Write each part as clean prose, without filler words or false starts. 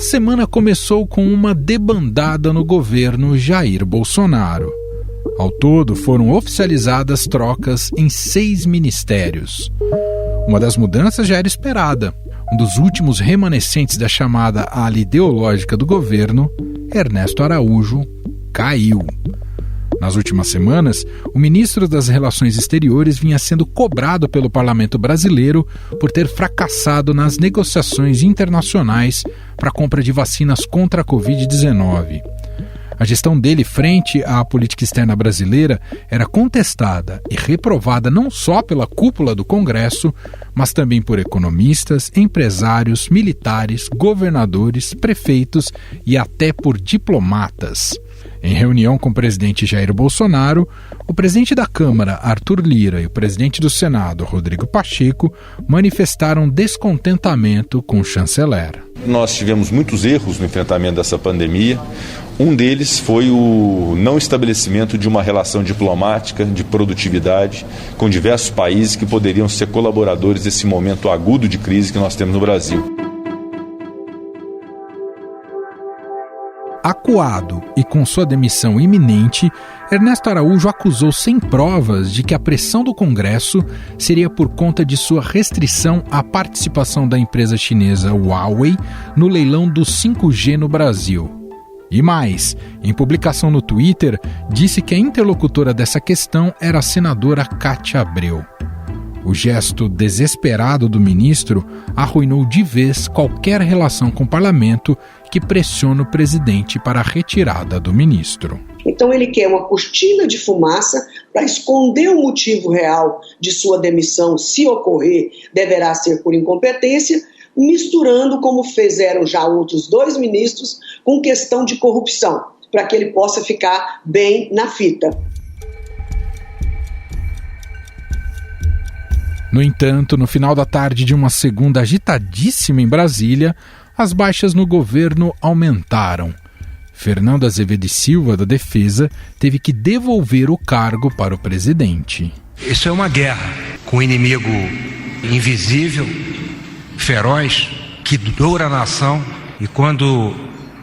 semana começou com uma debandada no governo Jair Bolsonaro. Ao todo, foram oficializadas trocas em 6 ministérios. Uma das mudanças já era esperada. Um dos últimos remanescentes da chamada ala ideológica do governo, Ernesto Araújo, caiu. Nas últimas semanas, o ministro das Relações Exteriores vinha sendo cobrado pelo parlamento brasileiro por ter fracassado nas negociações internacionais para a compra de vacinas contra a Covid-19. A gestão dele frente à política externa brasileira era contestada e reprovada não só pela cúpula do Congresso, mas também por economistas, empresários, militares, governadores, prefeitos e até por diplomatas. Em reunião com o presidente Jair Bolsonaro, o presidente da Câmara, Arthur Lira, e o presidente do Senado, Rodrigo Pacheco, manifestaram descontentamento com o chanceler. Nós tivemos muitos erros no enfrentamento dessa pandemia. Um deles foi o não estabelecimento de uma relação diplomática de produtividade com diversos países que poderiam ser colaboradores desse momento agudo de crise que nós temos no Brasil. Acuado e com sua demissão iminente, Ernesto Araújo acusou sem provas de que a pressão do Congresso seria por conta de sua restrição à participação da empresa chinesa Huawei no leilão do 5G no Brasil. E mais, em publicação no Twitter, disse que a interlocutora dessa questão era a senadora Cátia Abreu. O gesto desesperado do ministro arruinou de vez qualquer relação com o parlamento que pressiona o presidente para a retirada do ministro. Então ele quer uma cortina de fumaça para esconder o motivo real de sua demissão, se ocorrer, deverá ser por incompetência, misturando, como fizeram já outros 2 ministros, com questão de corrupção, para que ele possa ficar bem na fita. No entanto, no final da tarde de uma segunda agitadíssima em Brasília, as baixas no governo aumentaram. Fernando Azevedo e Silva, da Defesa, teve que devolver o cargo para o presidente. Isso é uma guerra com um inimigo invisível, feroz, que doura a nação. E quando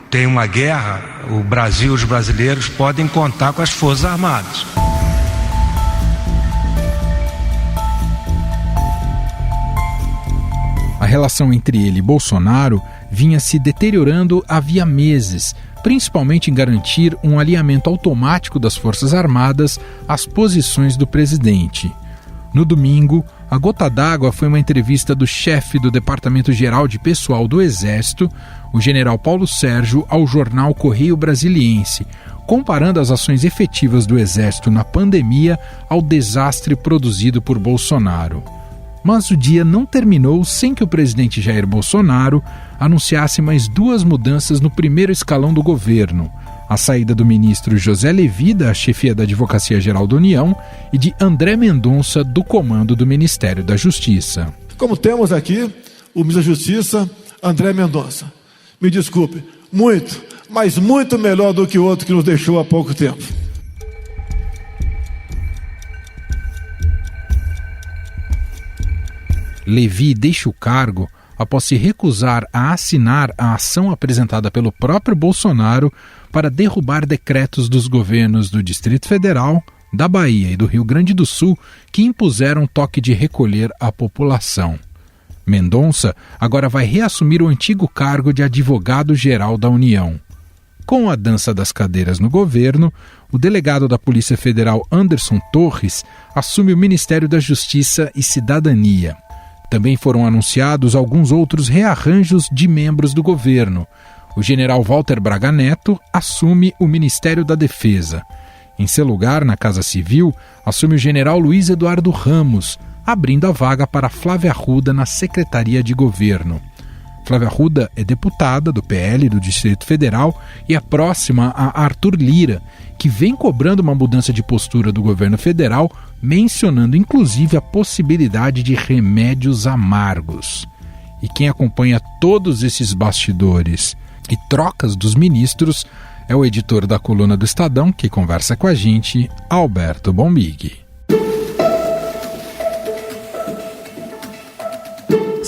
tem uma guerra, o Brasil e os brasileiros podem contar com as Forças Armadas. A relação entre ele e Bolsonaro vinha se deteriorando havia meses, principalmente em garantir um alinhamento automático das Forças Armadas às posições do presidente. No domingo, a gota d'água foi uma entrevista do chefe do Departamento Geral de Pessoal do Exército, o general Paulo Sérgio, ao jornal Correio Brasiliense, comparando as ações efetivas do Exército na pandemia ao desastre produzido por Bolsonaro. Mas o dia não terminou sem que o presidente Jair Bolsonaro anunciasse mais 2 mudanças no primeiro escalão do governo: a saída do ministro José Levi da chefia da Advocacia Geral da União e de André Mendonça do comando do Ministério da Justiça. Como temos aqui o ministro da Justiça, André Mendonça. Me desculpe, muito, mas muito melhor do que o outro que nos deixou há pouco tempo. Levi deixa o cargo após se recusar a assinar a ação apresentada pelo próprio Bolsonaro para derrubar decretos dos governos do Distrito Federal, da Bahia e do Rio Grande do Sul que impuseram toque de recolher à população. Mendonça agora vai reassumir o antigo cargo de advogado-geral da União. Com a dança das cadeiras no governo, o delegado da Polícia Federal Anderson Torres assume o Ministério da Justiça e Cidadania. Também foram anunciados alguns outros rearranjos de membros do governo. O general Walter Braga Neto assume o Ministério da Defesa. Em seu lugar, na Casa Civil, assume o general Luiz Eduardo Ramos, abrindo a vaga para Flávia Arruda na Secretaria de Governo. Flávia Arruda é deputada do PL do Distrito Federal e é próxima a Arthur Lira, que vem cobrando uma mudança de postura do governo federal, mencionando inclusive a possibilidade de remédios amargos. E quem acompanha todos esses bastidores e trocas dos ministros é o editor da coluna do Estadão, que conversa com a gente, Alberto Bombig.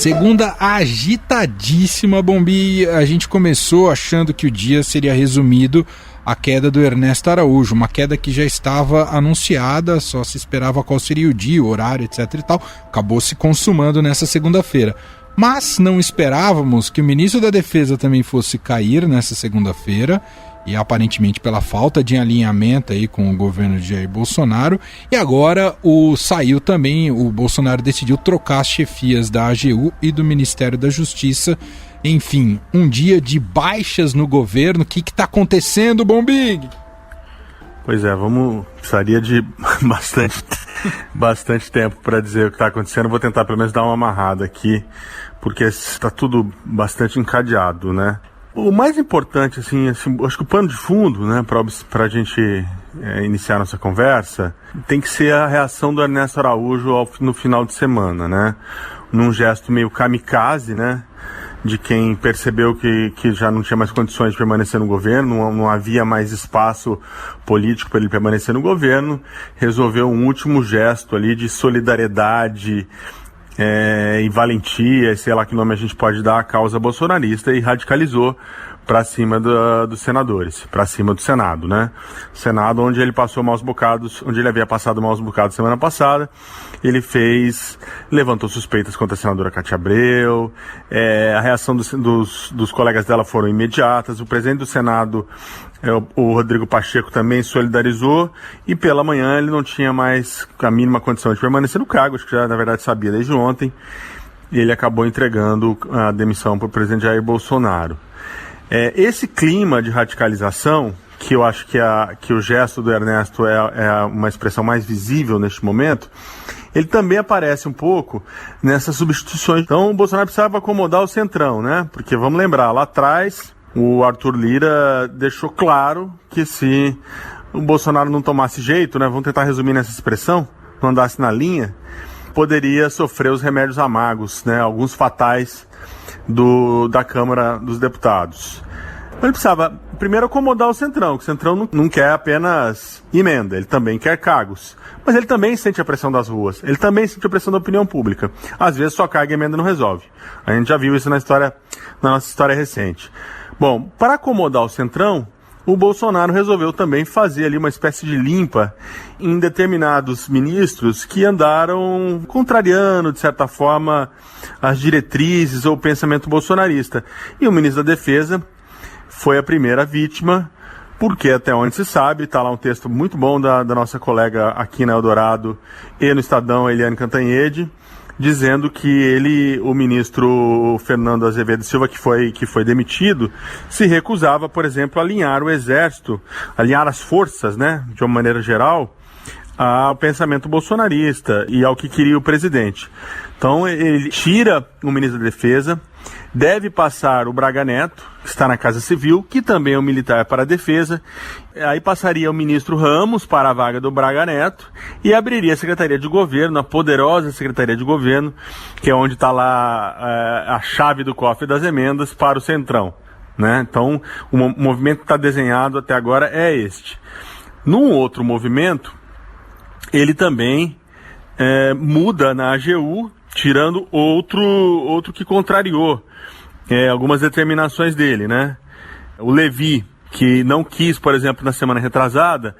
Segunda agitadíssima, Bombi. A gente começou achando que o dia seria resumido à queda do Ernesto Araújo, uma queda que já estava anunciada, só se esperava qual seria o dia, o horário, etc e tal. Acabou se consumando nessa segunda-feira. Mas não esperávamos que o ministro da Defesa também fosse cair nessa segunda-feira, e aparentemente pela falta de alinhamento aí com o governo de Jair Bolsonaro. E agora saiu também, o Bolsonaro decidiu trocar as chefias da AGU e do Ministério da Justiça. Enfim, um dia de baixas no governo. O que está acontecendo, Bombig? Pois é, precisaria de bastante tempo para dizer o que está acontecendo. Vou tentar pelo menos dar uma amarrada aqui, porque está tudo bastante encadeado, né? O mais importante, assim, acho que o pano de fundo, né, para a gente iniciar nossa conversa, tem que ser a reação do Ernesto Araújo no final de semana, né? Num gesto meio kamikaze, né? De quem percebeu que já não tinha mais condições de permanecer no governo, não havia mais espaço político para ele permanecer no governo, resolveu um último gesto ali de solidariedade e valentia, sei lá que nome a gente pode dar à causa bolsonarista, e radicalizou para cima dos senadores, para cima do Senado, né? Senado onde ele passou maus bocados, onde ele havia passado maus bocados semana passada. Ele levantou suspeitas contra a senadora Cátia Abreu, a reação dos colegas dela foram imediatas. O presidente do Senado, o Rodrigo Pacheco, também solidarizou, e pela manhã ele não tinha mais a mínima condição de permanecer no cargo, acho que já na verdade sabia desde ontem, e ele acabou entregando a demissão para o presidente Jair Bolsonaro. Esse clima de radicalização, que eu acho que o gesto do Ernesto é uma expressão mais visível neste momento, ele também aparece um pouco nessas substituições. Então o Bolsonaro precisava acomodar o centrão, né? Porque vamos lembrar, lá atrás o Arthur Lira deixou claro que se o Bolsonaro não tomasse jeito, né? Vamos tentar resumir nessa expressão, não andasse na linha, poderia sofrer os remédios amargos, né? Alguns fatais da Câmara dos Deputados. Ele precisava primeiro acomodar o Centrão, que o Centrão não quer apenas emenda, ele também quer cargos. Mas ele também sente a pressão das ruas, ele também sente a pressão da opinião pública. Às vezes só carga e emenda não resolve. A gente já viu isso na nossa história recente. Bom, para acomodar o Centrão, o Bolsonaro resolveu também fazer ali uma espécie de limpa em determinados ministros que andaram contrariando, de certa forma, as diretrizes ou o pensamento bolsonarista. E o ministro da Defesa foi a primeira vítima, porque até onde se sabe, está lá um texto muito bom da nossa colega aqui na Eldorado e no Estadão, Eliane Cantanhede, dizendo que o ministro Fernando Azevedo Silva, que foi demitido, se recusava, por exemplo, a alinhar o exército, alinhar as forças, né, de uma maneira geral, ao pensamento bolsonarista e ao que queria o presidente. Então ele tira o ministro da Defesa, deve passar o Braga Neto, que está na Casa Civil, que também é um militar para a defesa. Aí passaria o ministro Ramos para a vaga do Braga Neto e abriria a Secretaria de Governo, a poderosa Secretaria de Governo, que é onde está lá a chave do cofre das emendas para o Centrão, né? Então o movimento que está desenhado até agora é este. Num outro movimento, ele também muda na AGU, tirando outro que contrariou algumas determinações dele, né? O Levi, que não quis, por exemplo, na semana retrasada,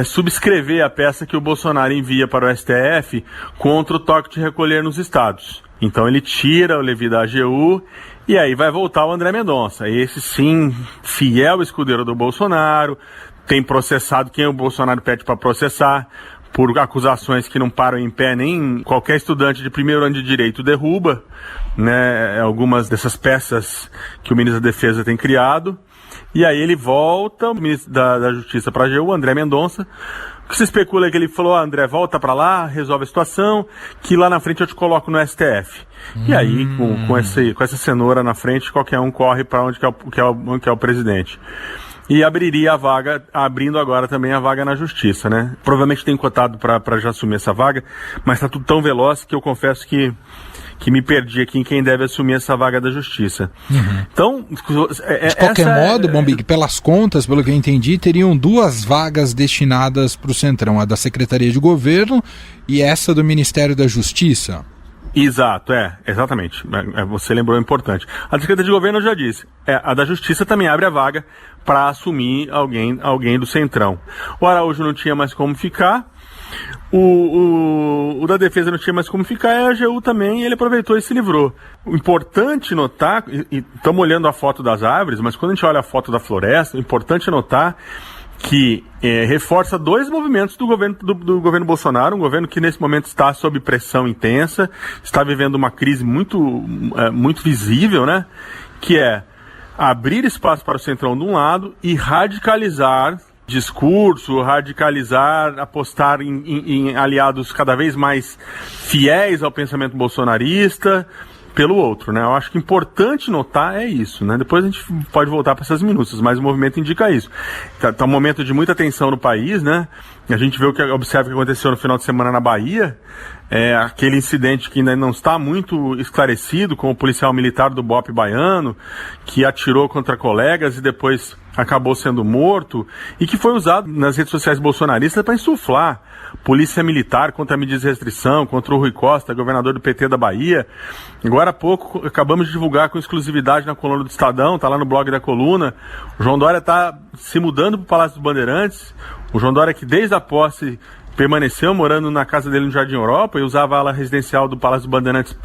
subscrever a peça que o Bolsonaro envia para o STF contra o toque de recolher nos estados. Então ele tira o Levi da AGU e aí vai voltar o André Mendonça. Esse sim, fiel escudeiro do Bolsonaro, tem processado quem o Bolsonaro pede para processar, por acusações que não param em pé, nem qualquer estudante de primeiro ano de direito derruba, né, algumas dessas peças que o ministro da Defesa tem criado. E aí ele volta, o ministro da Justiça para a AGU, André Mendonça, que se especula que ele falou: André, volta para lá, resolve a situação, que lá na frente eu te coloco no STF. E aí, com essa cenoura na frente, qualquer um corre para onde que é o presidente. E abriria a vaga, abrindo agora também a vaga na Justiça, né? Provavelmente tem cotado para já assumir essa vaga, mas está tudo tão veloz que eu confesso que me perdi aqui em quem deve assumir essa vaga da Justiça. Uhum. Então, de qualquer modo, Bombig, pelas contas, pelo que eu entendi, teriam duas vagas destinadas para o Centrão, a da Secretaria de Governo e essa do Ministério da Justiça. Exato, exatamente. Você lembrou importante. A Secretaria de Governo já disse, a da Justiça também abre a vaga para assumir alguém do Centrão. O Araújo não tinha mais como ficar, o da Defesa não tinha mais como ficar, e a AGU também, ele aproveitou e se livrou. O importante notar, e estamos olhando a foto das árvores, mas quando a gente olha a foto da floresta, o importante notar que reforça dois movimentos do governo Bolsonaro, um governo que nesse momento está sob pressão intensa, está vivendo uma crise muito visível, né? Que é abrir espaço para o Centrão de um lado e radicalizar discurso, apostar em aliados cada vez mais fiéis ao pensamento bolsonarista, pelo outro, né? Eu acho que importante notar é isso, né? Depois a gente pode voltar para essas minúcias, mas o movimento indica isso. Tá um momento de muita tensão no país, né? A gente observa o que aconteceu no final de semana na Bahia, aquele incidente que ainda não está muito esclarecido, com o policial militar do BOPE baiano, que atirou contra colegas e depois acabou sendo morto, e que foi usado nas redes sociais bolsonaristas para insuflar polícia militar contra medidas de restrição, contra o Rui Costa, governador do PT da Bahia. Agora há pouco, acabamos de divulgar com exclusividade na coluna do Estadão, está lá no blog da coluna, o João Dória está se mudando para o Palácio dos Bandeirantes. O João Dória, que desde a posse permaneceu morando na casa dele no Jardim Europa e usava a ala residencial do Palácio dos Bandeirantes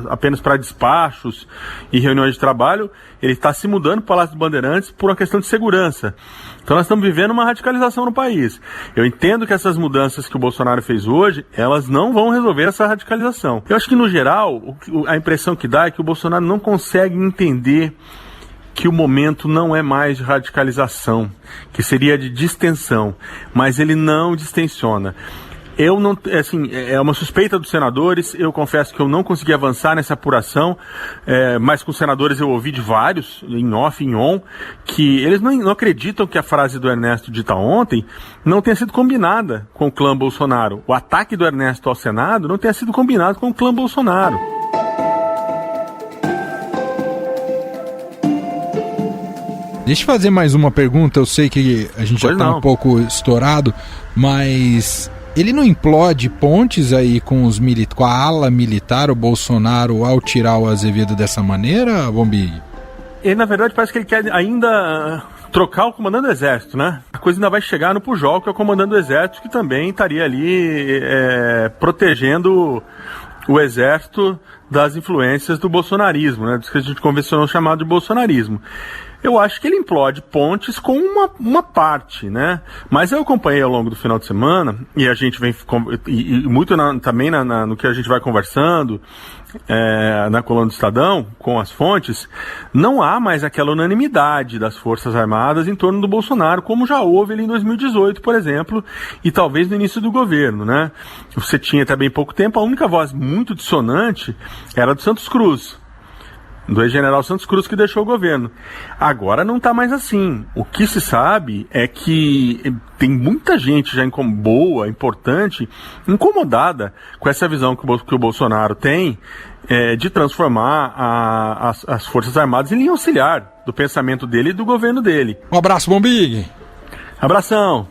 apenas para despachos e reuniões de trabalho, ele está se mudando para o Palácio dos Bandeirantes por uma questão de segurança. Então nós estamos vivendo uma radicalização no país. Eu entendo que essas mudanças que o Bolsonaro fez hoje, elas não vão resolver essa radicalização. Eu acho que, no geral, a impressão que dá é que o Bolsonaro não consegue entender que o momento não é mais de radicalização, que seria de distensão, mas ele não distensiona. Eu não, é uma suspeita dos senadores, eu confesso que eu não consegui avançar nessa apuração, mas com os senadores eu ouvi de vários, em off, em on, que eles não acreditam que a frase do Ernesto dita ontem não tenha sido combinada com o clã Bolsonaro. O ataque do Ernesto ao Senado não tenha sido combinado com o clã Bolsonaro. Deixa eu fazer mais uma pergunta, eu sei que a gente já está um pouco estourado, mas ele não implode pontes aí com a ala militar, o Bolsonaro, ao tirar o Azevedo dessa maneira, Bombig? Ele, na verdade, parece que ele quer ainda trocar o comandante do Exército, né? A coisa ainda vai chegar no Pujol, que é o comandante do Exército, que também estaria ali protegendo o Exército das influências do bolsonarismo, né? Disso que a gente convencionou chamado de bolsonarismo. Eu acho que ele implode pontes com uma parte, né? Mas eu acompanhei ao longo do final de semana, e a gente vem muito também no que a gente vai conversando na coluna do Estadão, com as fontes, não há mais aquela unanimidade das Forças Armadas em torno do Bolsonaro, como já houve ali em 2018, por exemplo, e talvez no início do governo, né? Você tinha até bem pouco tempo, a única voz muito dissonante era do Santos Cruz, do ex-general Santos Cruz, que deixou o governo. Agora não está mais assim. O que se sabe é que tem muita gente já boa, importante, incomodada com essa visão que o Bolsonaro tem de transformar as Forças Armadas em linha auxiliar do pensamento dele e do governo dele. Um abraço, Bombig! Abração!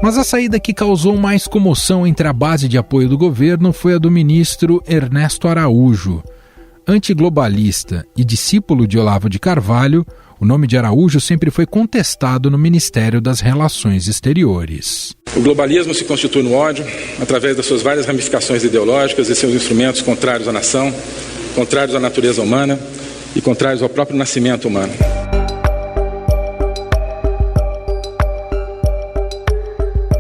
Mas a saída que causou mais comoção entre a base de apoio do governo foi a do ministro Ernesto Araújo. Antiglobalista e discípulo de Olavo de Carvalho, o nome de Araújo sempre foi contestado no Ministério das Relações Exteriores. O globalismo se constitui no ódio, através das suas várias ramificações ideológicas e seus instrumentos contrários à nação, contrários à natureza humana e contrários ao próprio nascimento humano.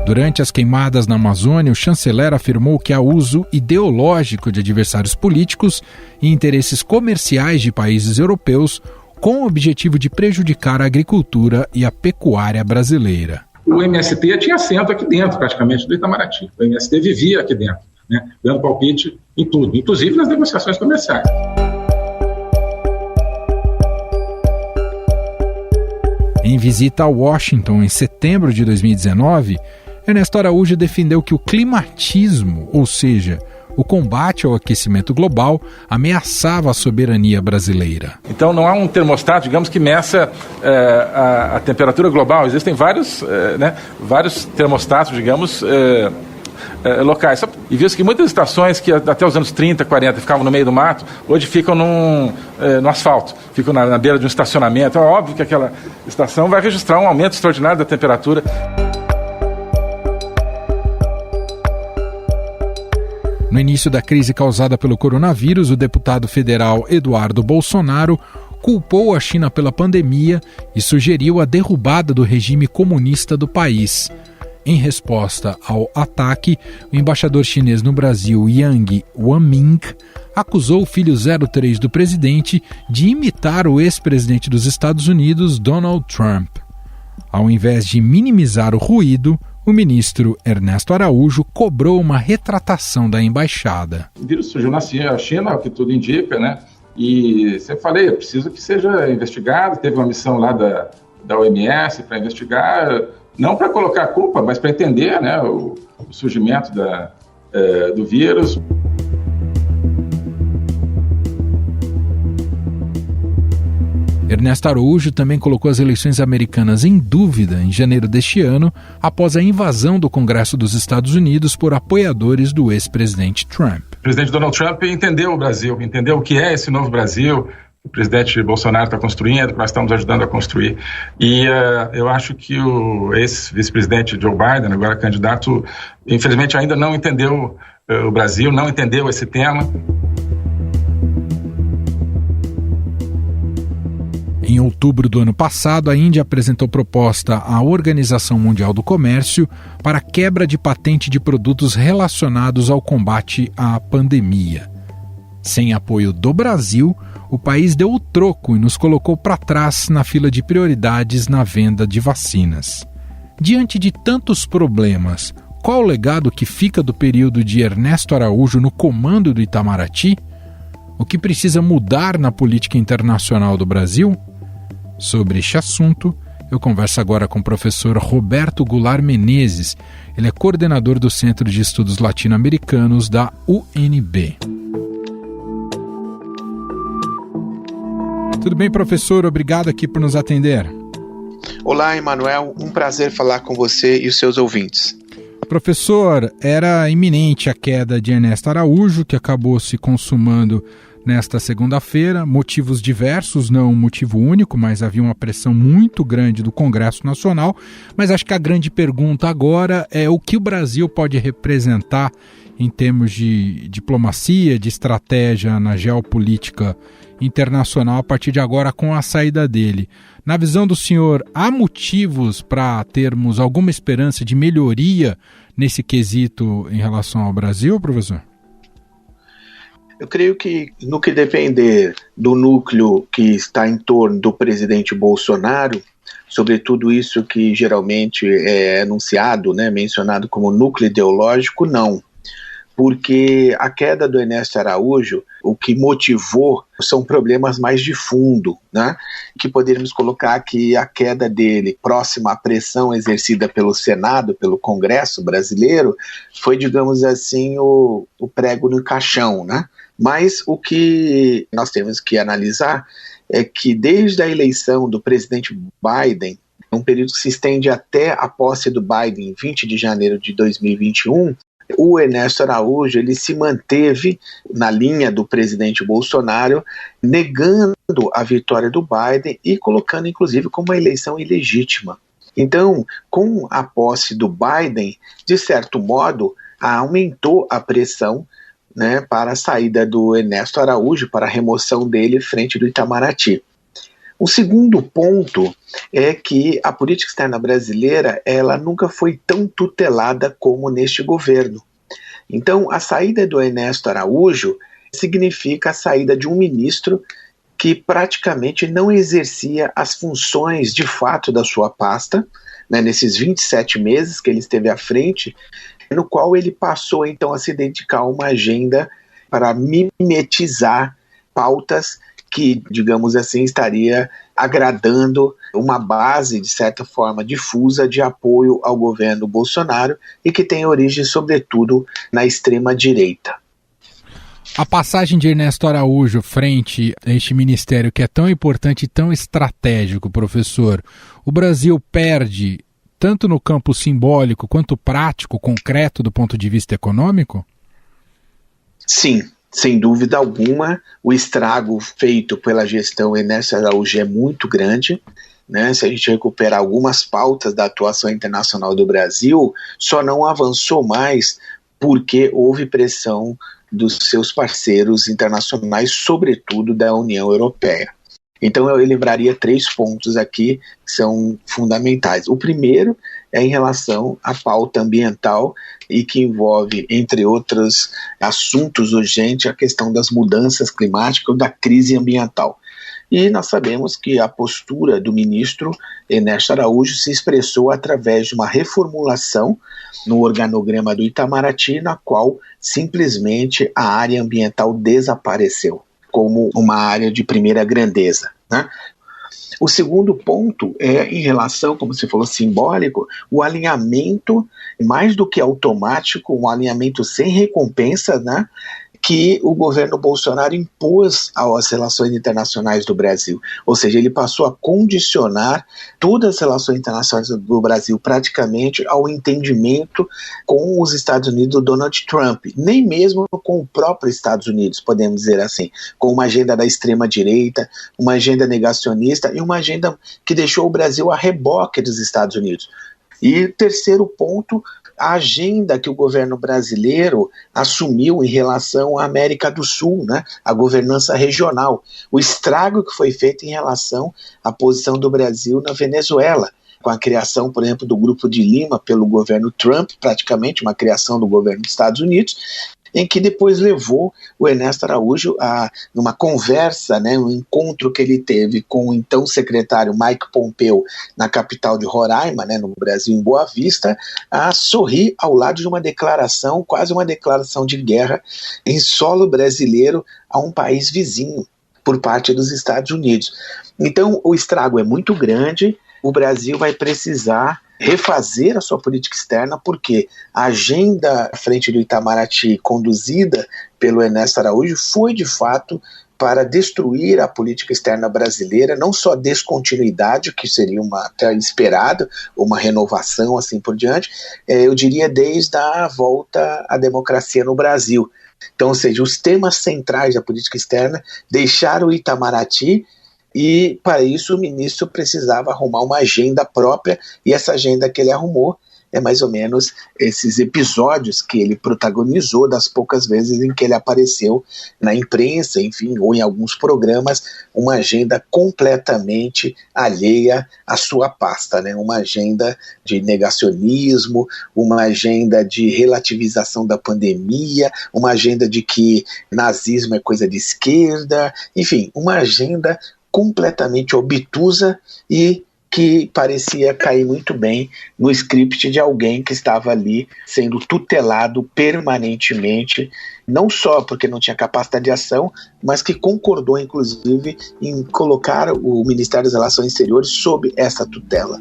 Durante as queimadas na Amazônia, o chanceler afirmou que há uso ideológico de adversários políticos e interesses comerciais de países europeus com o objetivo de prejudicar a agricultura e a pecuária brasileira. O MST tinha assento aqui dentro, praticamente, do Itamaraty. O MST vivia aqui dentro, né, dando palpite em tudo, inclusive nas negociações comerciais. Em visita a Washington em setembro de 2019, Ernesto Araújo defendeu que o climatismo, ou seja, o combate ao aquecimento global ameaçava a soberania brasileira. Então não há um termostato, digamos, que meça a temperatura global. Existem vários termostatos, digamos, locais. E viu-se que muitas estações que até os anos 30, 40 ficavam no meio do mato, hoje ficam no asfalto, ficam na beira de um estacionamento. É óbvio que aquela estação vai registrar um aumento extraordinário da temperatura. No início da crise causada pelo coronavírus, o deputado federal Eduardo Bolsonaro culpou a China pela pandemia e sugeriu a derrubada do regime comunista do país. Em resposta ao ataque, o embaixador chinês no Brasil, Yang Wanming, acusou o filho 03 do presidente de imitar o ex-presidente dos Estados Unidos, Donald Trump. Ao invés de minimizar o ruído, o ministro Ernesto Araújo cobrou uma retratação da embaixada. O vírus surgiu na China, o que tudo indica, né? E sempre falei, é preciso que seja investigado. Teve uma missão lá da OMS para investigar, não para colocar a culpa, mas para entender, né, o surgimento do vírus. Ernesto Araújo também colocou as eleições americanas em dúvida em janeiro deste ano, após a invasão do Congresso dos Estados Unidos por apoiadores do ex-presidente Trump. O presidente Donald Trump entendeu o Brasil, entendeu o que é esse novo Brasil, que o presidente Bolsonaro está construindo, que nós estamos ajudando a construir. E eu acho que o ex-vice-presidente Joe Biden, agora candidato, infelizmente ainda não entendeu o Brasil, não entendeu esse tema. Em outubro do ano passado, a Índia apresentou proposta à Organização Mundial do Comércio para a quebra de patente de produtos relacionados ao combate à pandemia. Sem apoio do Brasil, o país deu o troco e nos colocou para trás na fila de prioridades na venda de vacinas. Diante de tantos problemas, qual o legado que fica do período de Ernesto Araújo no comando do Itamaraty? O que precisa mudar na política internacional do Brasil? Sobre este assunto, eu converso agora com o professor Roberto Goulart Menezes. Ele é coordenador do Centro de Estudos Latino-Americanos da UNB. Tudo bem, professor? Obrigado aqui por nos atender. Olá, Emanuel. Um prazer falar com você e os seus ouvintes. Professor, era iminente a queda de Ernesto Araújo, que acabou se consumando nesta segunda-feira. Motivos diversos, não um motivo único, mas havia uma pressão muito grande do Congresso Nacional. Mas acho que a grande pergunta agora é o que o Brasil pode representar em termos de diplomacia, de estratégia na geopolítica internacional a partir de agora com a saída dele. Na visão do senhor, há motivos para termos alguma esperança de melhoria nesse quesito em relação ao Brasil, professor? Eu creio que no que depender do núcleo que está em torno do presidente Bolsonaro, sobretudo isso que geralmente é anunciado, mencionado como núcleo ideológico, não. Porque a queda do Ernesto Araújo, o que motivou são problemas mais de fundo, que poderíamos colocar que a queda dele, próxima à pressão exercida pelo Senado, pelo Congresso brasileiro, foi, digamos assim, o prego no caixão, Mas o que nós temos que analisar é que desde a eleição do presidente Biden, um período que se estende até a posse do Biden, em 20 de janeiro de 2021, o Ernesto Araújo ele se manteve na linha do presidente Bolsonaro, negando a vitória do Biden e colocando inclusive como uma eleição ilegítima. Então, com a posse do Biden, de certo modo, aumentou a pressão para a saída do Ernesto Araújo, para a remoção dele frente do Itamaraty. O segundo ponto é que a política externa brasileira ela nunca foi tão tutelada como neste governo. Então, a saída do Ernesto Araújo significa a saída de um ministro que praticamente não exercia as funções de fato da sua pasta, nesses 27 meses que ele esteve à frente, no qual ele passou então a se dedicar a uma agenda para mimetizar pautas que, digamos assim, estaria agradando uma base, de certa forma, difusa de apoio ao governo Bolsonaro e que tem origem, sobretudo, na extrema-direita. A passagem de Ernesto Araújo frente a este ministério que é tão importante e tão estratégico, professor, o Brasil perde tanto no campo simbólico quanto prático, concreto do ponto de vista econômico? Sim, sem dúvida alguma, o estrago feito pela gestão Ernesto Araújo é muito grande, né? Se a gente recuperar algumas pautas da atuação internacional do Brasil, só não avançou mais porque houve pressão dos seus parceiros internacionais, sobretudo da União Europeia. Então eu lembraria 3 pontos aqui que são fundamentais. O primeiro é em relação à pauta ambiental e que envolve, entre outros assuntos urgentes, a questão das mudanças climáticas ou da crise ambiental. E nós sabemos que a postura do ministro Ernesto Araújo se expressou através de uma reformulação no organograma do Itamaraty, na qual simplesmente a área ambiental desapareceu como uma área de primeira grandeza, né? O segundo ponto é em relação, como você falou, simbólico, o alinhamento, mais do que automático, um alinhamento sem recompensa, né, que o governo Bolsonaro impôs às relações internacionais do Brasil. Ou seja, ele passou a condicionar todas as relações internacionais do Brasil praticamente ao entendimento com os Estados Unidos do Donald Trump, nem mesmo com o próprio Estados Unidos, podemos dizer assim, com uma agenda da extrema-direita, uma agenda negacionista e uma agenda que deixou o Brasil a reboque dos Estados Unidos. E terceiro ponto, a agenda que o governo brasileiro assumiu em relação à América do Sul, né, a governança regional, o estrago que foi feito em relação à posição do Brasil na Venezuela, com a criação, por exemplo, do Grupo de Lima pelo governo Trump, praticamente uma criação do governo dos Estados Unidos, em que depois levou o Ernesto Araújo a, numa conversa, né, um encontro que ele teve com o então secretário Mike Pompeo na capital de Roraima, né, no Brasil, em Boa Vista, a sorrir ao lado de uma declaração, quase uma declaração de guerra em solo brasileiro a um país vizinho por parte dos Estados Unidos. Então o estrago é muito grande, o Brasil vai precisar refazer a sua política externa, porque a agenda à frente do Itamaraty, conduzida pelo Ernesto Araújo, foi de fato para destruir a política externa brasileira, não só descontinuidade, que seria até esperado, uma renovação assim por diante, eu diria desde a volta à democracia no Brasil. Então, ou seja, os temas centrais da política externa deixaram o Itamaraty, e para isso o ministro precisava arrumar uma agenda própria, e essa agenda que ele arrumou é mais ou menos esses episódios que ele protagonizou das poucas vezes em que ele apareceu na imprensa, enfim, ou em alguns programas, uma agenda completamente alheia à sua pasta, né? Uma agenda de negacionismo, uma agenda de relativização da pandemia, uma agenda de que nazismo é coisa de esquerda, enfim, uma agenda completamente obtusa e que parecia cair muito bem no script de alguém que estava ali sendo tutelado permanentemente, não só porque não tinha capacidade de ação, mas que concordou, inclusive, em colocar o Ministério das Relações Exteriores sob essa tutela.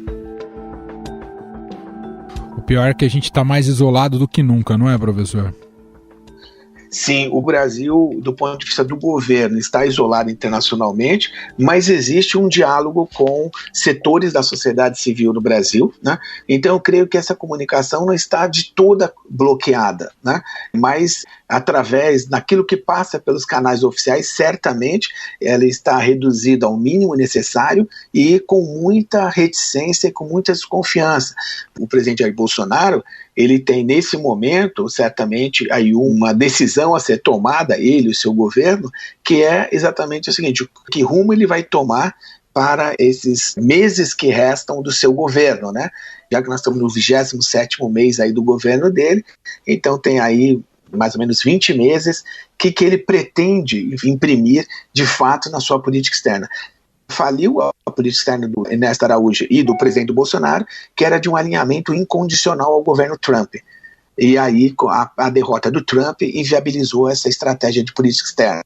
O pior é que a gente está mais isolado do que nunca, não é, professor? Sim, o Brasil, do ponto de vista do governo, está isolado internacionalmente, mas existe um diálogo com setores da sociedade civil no Brasil, né? Então eu creio que essa comunicação não está de toda bloqueada, né? Mas através daquilo que passa pelos canais oficiais, certamente ela está reduzida ao mínimo necessário e com muita reticência e com muita desconfiança. O presidente Jair Bolsonaro, ele tem nesse momento, certamente, aí uma decisão a ser tomada, ele e o seu governo, que é exatamente o seguinte: que rumo ele vai tomar para esses meses que restam do seu governo, né? Já que nós estamos no 27º mês aí do governo dele, então tem aí mais ou menos 20 meses que ele pretende imprimir de fato na sua política externa. Faliu a política externa do Ernesto Araújo e do presidente Bolsonaro, que era de um alinhamento incondicional ao governo Trump. E aí a derrota do Trump inviabilizou essa estratégia de política externa.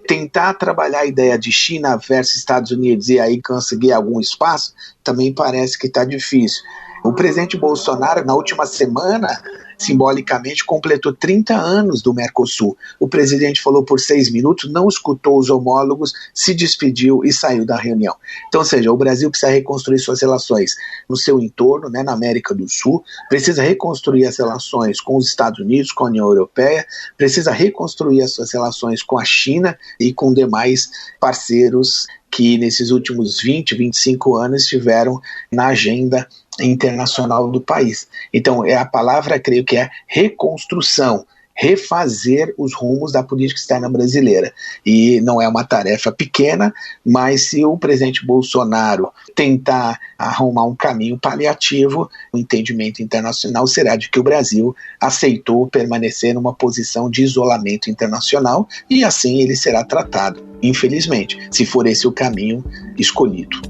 Tentar trabalhar a ideia de China versus Estados Unidos e aí conseguir algum espaço, também parece que está difícil. O presidente Bolsonaro, na última semana, simbolicamente, completou 30 anos do Mercosul. O presidente falou por 6 minutos, não escutou os homólogos, se despediu e saiu da reunião. Então, ou seja, o Brasil precisa reconstruir suas relações no seu entorno, né, na América do Sul, precisa reconstruir as relações com os Estados Unidos, com a União Europeia, precisa reconstruir as suas relações com a China e com demais parceiros que nesses últimos 20, 25 anos estiveram na agenda internacional do país. Então, a palavra, creio que é reconstrução, refazer os rumos da política externa brasileira. E não é uma tarefa pequena, mas se o presidente Bolsonaro tentar arrumar um caminho paliativo, o entendimento internacional será de que o Brasil aceitou permanecer numa posição de isolamento internacional e assim ele será tratado, infelizmente, se for esse o caminho escolhido.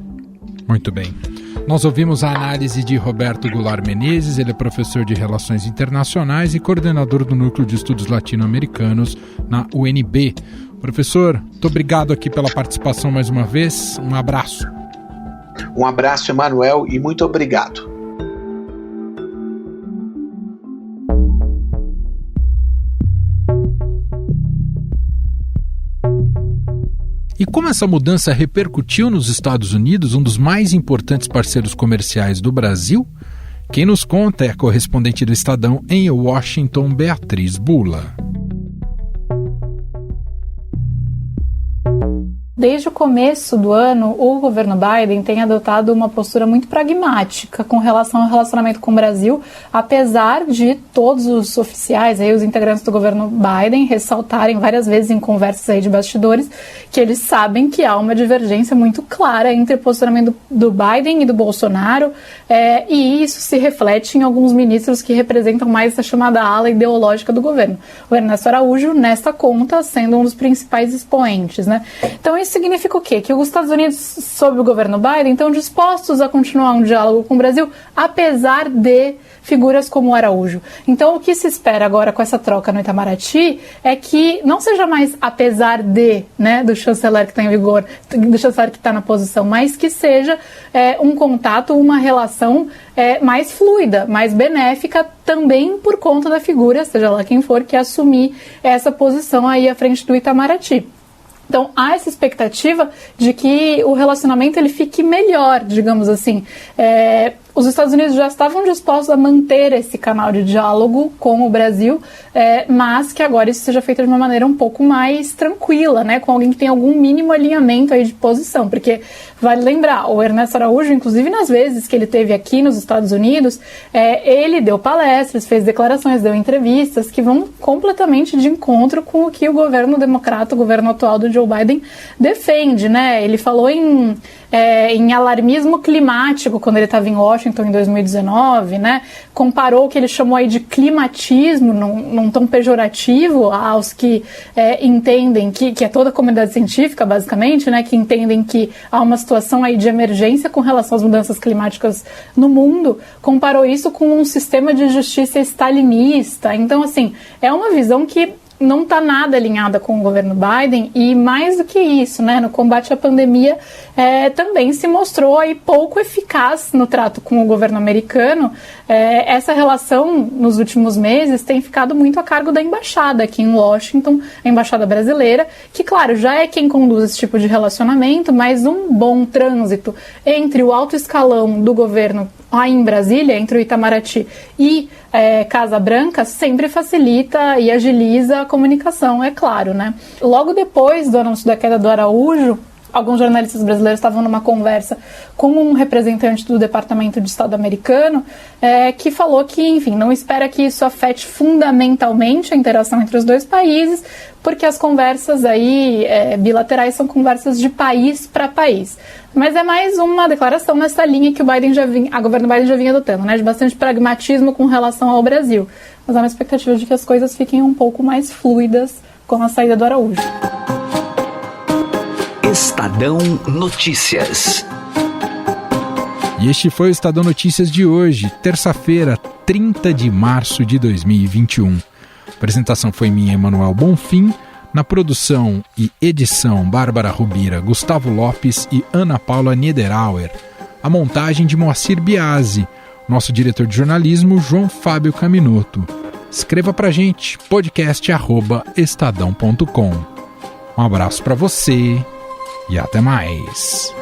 Muito bem. Nós ouvimos a análise de Roberto Goulart Menezes, ele é professor de Relações Internacionais e coordenador do Núcleo de Estudos Latino-Americanos na UNB. Professor, muito obrigado aqui pela participação mais uma vez, um abraço. Um abraço, Emanuel, e muito obrigado. E como essa mudança repercutiu nos Estados Unidos, um dos mais importantes parceiros comerciais do Brasil? Quem nos conta é a correspondente do Estadão em Washington, Beatriz Bula. Desde o começo do ano, o governo Biden tem adotado uma postura muito pragmática com relação ao relacionamento com o Brasil, apesar de todos os oficiais, aí, os integrantes do governo Biden, ressaltarem várias vezes em conversas aí de bastidores que eles sabem que há uma divergência muito clara entre o posicionamento do Biden e do Bolsonaro, e isso se reflete em alguns ministros que representam mais essa chamada ala ideológica do governo. O Ernesto Araújo, nesta conta, sendo um dos principais expoentes, né? Então, isso significa o quê? Que os Estados Unidos, sob o governo Biden, estão dispostos a continuar um diálogo com o Brasil, apesar de figuras como o Araújo. Então, o que se espera agora com essa troca no Itamaraty é que não seja mais apesar de, né, do chanceler que está em vigor, do chanceler que está na posição, mas que seja um contato, uma relação mais fluida, mais benéfica, também por conta da figura, seja lá quem for, que assumir essa posição aí à frente do Itamaraty. Então, há essa expectativa de que o relacionamento ele fique melhor, digamos assim. Os Estados Unidos já estavam dispostos a manter esse canal de diálogo com o Brasil, mas que agora isso seja feito de uma maneira um pouco mais tranquila, né, com alguém que tem algum mínimo alinhamento aí de posição, porque vale lembrar, o Ernesto Araújo, inclusive nas vezes que ele esteve aqui nos Estados Unidos, ele deu palestras, fez declarações, deu entrevistas que vão completamente de encontro com o que o governo democrata, o governo atual do Joe Biden defende, né? Ele falou em alarmismo climático quando ele estava em Washington em 2019, né? Comparou o que ele chamou aí de climatismo, num tom pejorativo, aos que entendem que é toda a comunidade científica, basicamente, né? Que entendem que há uma situação aí de emergência com relação às mudanças climáticas no mundo. Comparou isso com um sistema de justiça stalinista. Então, assim, é uma visão que não está nada alinhada com o governo Biden e, mais do que isso, né, no combate à pandemia, também se mostrou aí pouco eficaz no trato com o governo americano. Essa relação, nos últimos meses, tem ficado muito a cargo da embaixada aqui em Washington, a embaixada brasileira, que, claro, já é quem conduz esse tipo de relacionamento, mas um bom trânsito entre o alto escalão do governo aí em Brasília, entre o Itamaraty e Casa Branca, sempre facilita e agiliza a comunicação, é claro, né? Logo depois do anúncio da queda do Araújo, alguns jornalistas brasileiros estavam numa conversa com um representante do Departamento de Estado americano que falou que, enfim, não espera que isso afete fundamentalmente a interação entre os dois países, porque as conversas aí bilaterais são conversas de país para país. Mas é mais uma declaração nessa linha que a governo Biden já vinha adotando, né, de bastante pragmatismo com relação ao Brasil. Mas há uma expectativa de que as coisas fiquem um pouco mais fluidas com a saída do Araújo. Estadão Notícias. E este foi o Estadão Notícias de hoje, terça-feira, 30 de março de 2021. A apresentação foi minha, Emanuel Bonfim. Na produção e edição, Bárbara Rubira, Gustavo Lopes e Ana Paula Niederauer. A montagem de Moacir Biasi. Nosso diretor de jornalismo, João Fábio Caminoto. escreva pra gente, podcast@estadão.com. Um abraço para você e até mais.